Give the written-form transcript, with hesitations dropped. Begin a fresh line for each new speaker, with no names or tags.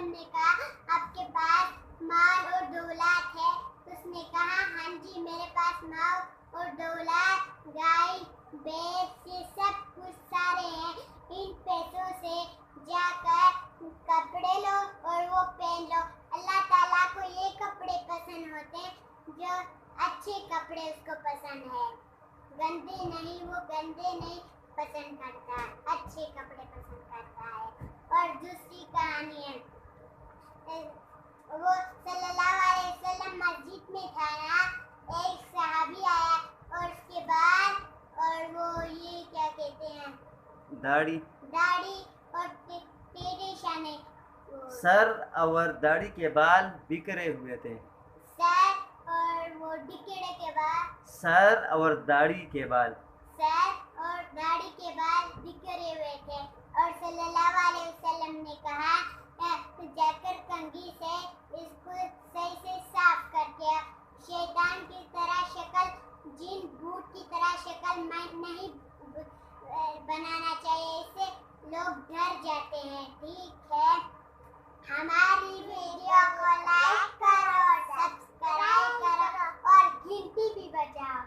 وسلم نے کہا آپ کے پاس مال اور دولت ہے؟ اس نے کہا ہاں جی میرے پاس مال اور دولت، گائے بیس یہ سب کچھ سارے ہیں، ان پیسوں سے جا کر کپڑے لو اور وہ پہن لو۔ اللہ تعالیٰ کو یہ کپڑے پسند ہوتے ہیں جو اچھے کپڑے اس کو پسند ہے، گندے نہیں، وہ گندے نہیں پسند کرتا ہے، اچھے کپڑے پسند کرتا ہے۔ اور دوسری کہانی ہے، وہ صلی اللہ علیہ وسلم مسجد میں تھا نا، ایک صحابی آیا اور اس کے بعد اور وہ یہ کیا کہتے ہیں
داڑھی
اور ٹیڑے شانے،
سر اور داڑھی کے بال بکھرے ہوئے تھے،
سر اور وہ ڈکڑے کے بعد
سر اور داڑھی کے بال
بکھرے ہوئے تھے، اور صلی اللہ علیہ وسلم نے کہا تو جا کر کنگھی سے اس کو صحیح سے صاف کر کے، شیطان کی طرح شکل، جن بھوت کی طرح شکل نہیں بنانا چاہیے، اس سے لوگ ڈر جاتے ہیں۔ ٹھیک ہے، ہماری ویڈیو کو لائک کرو، سبسکرائب کرو اور گھنٹی بھی بجاؤ۔